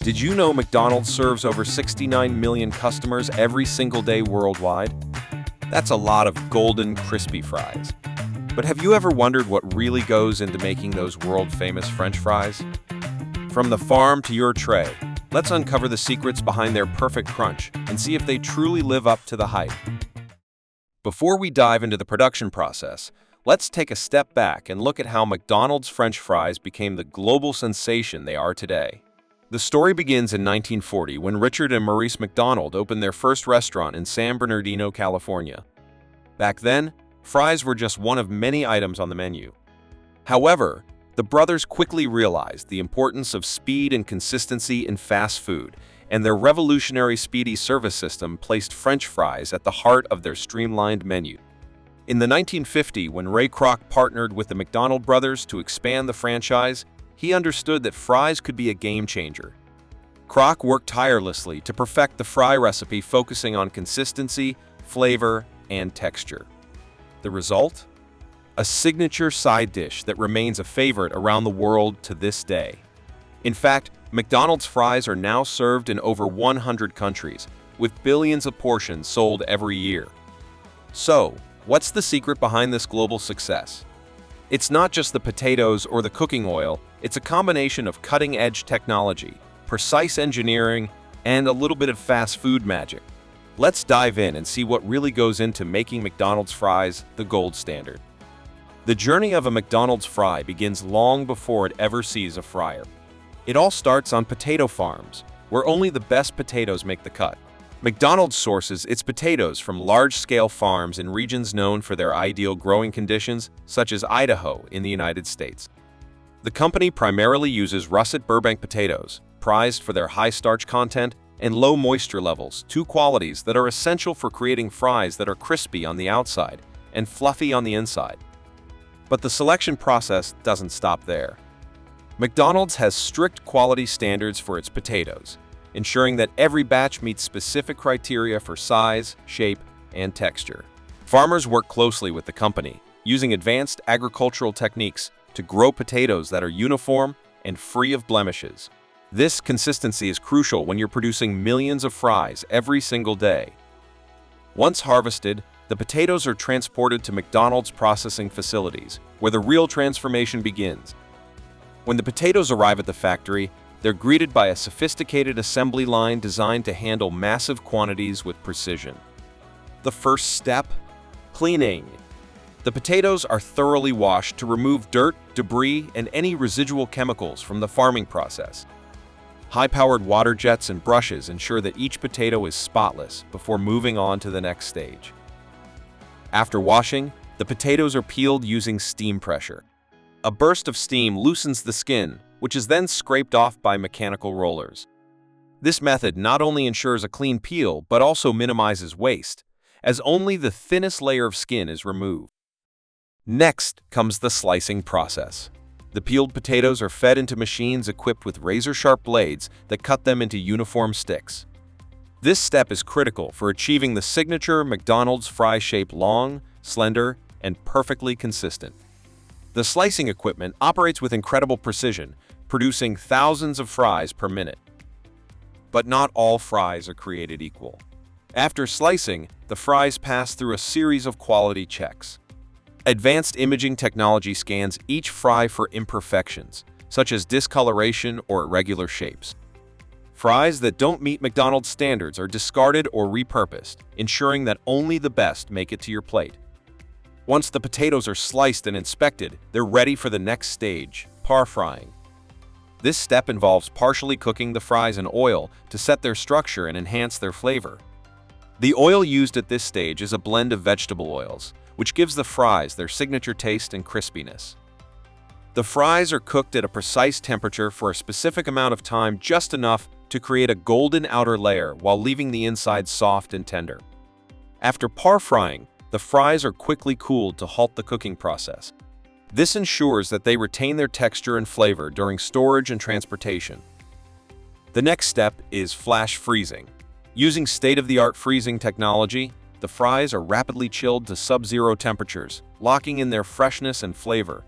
Did you know McDonald's serves over 69 million customers every single day worldwide? That's a lot of golden, crispy fries. But have you ever wondered what really goes into making those world-famous French fries? From the farm to your tray, let's uncover the secrets behind their perfect crunch and see if they truly live up to the hype. Before we dive into the production process, let's take a step back and look at how McDonald's French fries became the global sensation they are today. The story begins in 1940 when Richard and Maurice McDonald opened their first restaurant in San Bernardino, California. Back then, fries were just one of many items on the menu. However, the brothers quickly realized the importance of speed and consistency in fast food, and their revolutionary speedy service system placed French fries at the heart of their streamlined menu. In the 1950s, when Ray Kroc partnered with the McDonald brothers to expand the franchise, he understood that fries could be a game changer. Kroc worked tirelessly to perfect the fry recipe, focusing on consistency, flavor, and texture. The result? A signature side dish that remains a favorite around the world to this day. In fact, McDonald's fries are now served in over 100 countries, with billions of portions sold every year. So, what's the secret behind this global success? It's not just the potatoes or the cooking oil, it's a combination of cutting-edge technology, precise engineering, and a little bit of fast food magic. Let's dive in and see what really goes into making McDonald's fries the gold standard. The journey of a McDonald's fry begins long before it ever sees a fryer. It all starts on potato farms, where only the best potatoes make the cut. McDonald's sources its potatoes from large-scale farms in regions known for their ideal growing conditions, such as Idaho in the United States. The company primarily uses russet Burbank potatoes, prized for their high starch content and low moisture levels, two qualities that are essential for creating fries that are crispy on the outside and fluffy on the inside. But the selection process doesn't stop there. McDonald's has strict quality standards for its potatoes, ensuring that every batch meets specific criteria for size, shape, and texture. Farmers work closely with the company, using advanced agricultural techniques to grow potatoes that are uniform and free of blemishes. This consistency is crucial when you're producing millions of fries every single day. Once harvested, the potatoes are transported to McDonald's processing facilities, where the real transformation begins. When the potatoes arrive at the factory, they're greeted by a sophisticated assembly line designed to handle massive quantities with precision. The first step? Cleaning. The potatoes are thoroughly washed to remove dirt, debris, and any residual chemicals from the farming process. High-powered water jets and brushes ensure that each potato is spotless before moving on to the next stage. After washing, the potatoes are peeled using steam pressure. A burst of steam loosens the skin, which is then scraped off by mechanical rollers. This method not only ensures a clean peel, but also minimizes waste, as only the thinnest layer of skin is removed. Next comes the slicing process. The peeled potatoes are fed into machines equipped with razor-sharp blades that cut them into uniform sticks. This step is critical for achieving the signature McDonald's fry shape: long, slender, and perfectly consistent. The slicing equipment operates with incredible precision, producing thousands of fries per minute. But not all fries are created equal. After slicing, the fries pass through a series of quality checks. Advanced imaging technology scans each fry for imperfections, such as discoloration or irregular shapes. Fries that don't meet McDonald's standards are discarded or repurposed, ensuring that only the best make it to your plate. Once the potatoes are sliced and inspected, they're ready for the next stage: par frying. This step involves partially cooking the fries in oil to set their structure and enhance their flavor. The oil used at this stage is a blend of vegetable oils, which gives the fries their signature taste and crispiness. The fries are cooked at a precise temperature for a specific amount of time, just enough to create a golden outer layer while leaving the inside soft and tender. After par frying, the fries are quickly cooled to halt the cooking process. This ensures that they retain their texture and flavor during storage and transportation. The next step is flash freezing. Using state-of-the-art freezing technology, the fries are rapidly chilled to sub-zero temperatures, locking in their freshness and flavor.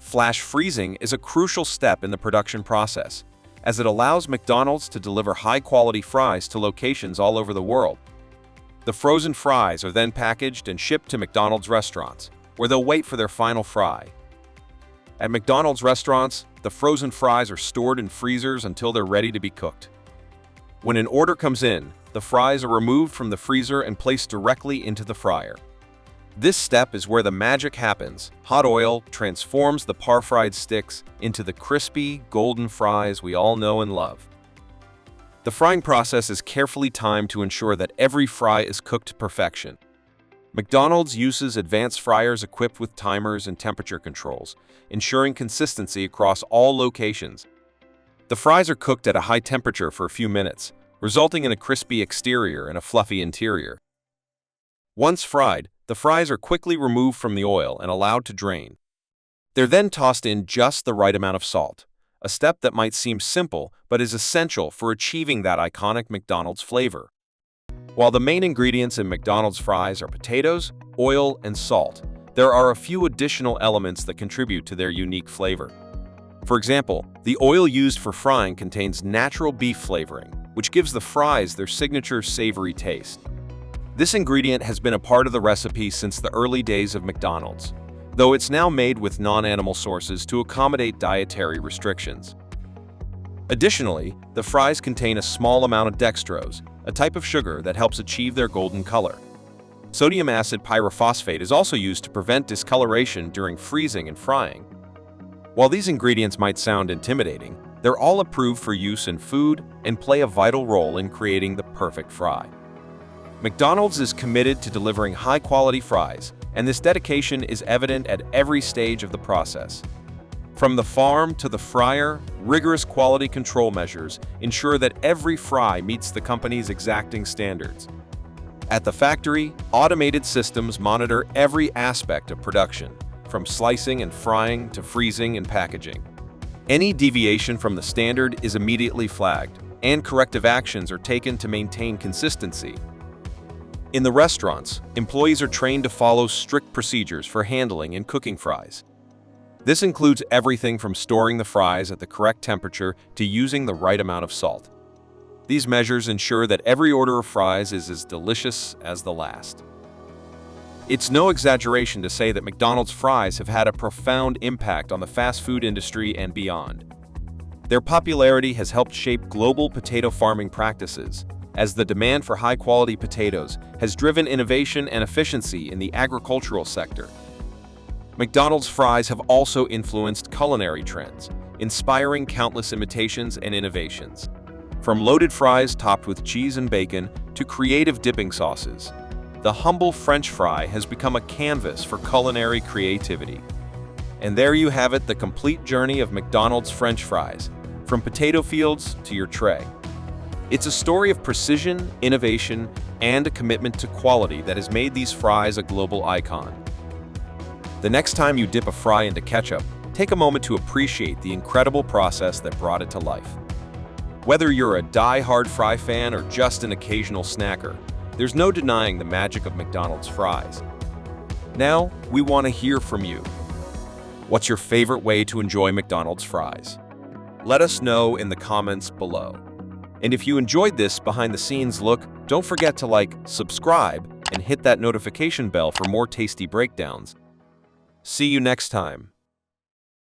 Flash freezing is a crucial step in the production process, as it allows McDonald's to deliver high-quality fries to locations all over the world. The frozen fries are then packaged and shipped to McDonald's restaurants, where they'll wait for their final fry. At McDonald's restaurants, the frozen fries are stored in freezers until they're ready to be cooked. When an order comes in, the fries are removed from the freezer and placed directly into the fryer. This step is where the magic happens. Hot oil transforms the par-fried sticks into the crispy, golden fries we all know and love. The frying process is carefully timed to ensure that every fry is cooked to perfection. McDonald's uses advanced fryers equipped with timers and temperature controls, ensuring consistency across all locations. The fries are cooked at a high temperature for a few minutes, resulting in a crispy exterior and a fluffy interior. Once fried, the fries are quickly removed from the oil and allowed to drain. They're then tossed in just the right amount of salt, a step that might seem simple but is essential for achieving that iconic McDonald's flavor. While the main ingredients in McDonald's fries are potatoes, oil, and salt, there are a few additional elements that contribute to their unique flavor. For example, the oil used for frying contains natural beef flavoring, which gives the fries their signature savory taste. This ingredient has been a part of the recipe since the early days of McDonald's, though it's now made with non-animal sources to accommodate dietary restrictions. Additionally, the fries contain a small amount of dextrose, a type of sugar that helps achieve their golden color. Sodium acid pyrophosphate is also used to prevent discoloration during freezing and frying. While these ingredients might sound intimidating, they're all approved for use in food and play a vital role in creating the perfect fry. McDonald's is committed to delivering high-quality fries, and this dedication is evident at every stage of the process. From the farm to the fryer, rigorous quality control measures ensure that every fry meets the company's exacting standards. At the factory, automated systems monitor every aspect of production, from slicing and frying to freezing and packaging. Any deviation from the standard is immediately flagged, and corrective actions are taken to maintain consistency. In the restaurants, employees are trained to follow strict procedures for handling and cooking fries. This includes everything from storing the fries at the correct temperature to using the right amount of salt. These measures ensure that every order of fries is as delicious as the last. It's no exaggeration to say that McDonald's fries have had a profound impact on the fast food industry and beyond. Their popularity has helped shape global potato farming practices, as the demand for high-quality potatoes has driven innovation and efficiency in the agricultural sector. McDonald's fries have also influenced culinary trends, inspiring countless imitations and innovations. From loaded fries topped with cheese and bacon to creative dipping sauces, the humble French fry has become a canvas for culinary creativity. And there you have it, the complete journey of McDonald's French fries, from potato fields to your tray. It's a story of precision, innovation, and a commitment to quality that has made these fries a global icon. The next time you dip a fry into ketchup, take a moment to appreciate the incredible process that brought it to life. Whether you're a die-hard fry fan or just an occasional snacker, there's no denying the magic of McDonald's fries. Now, we want to hear from you. What's your favorite way to enjoy McDonald's fries? Let us know in the comments below. And if you enjoyed this behind-the-scenes look, don't forget to like, subscribe, and hit that notification bell for more tasty breakdowns. See you next time.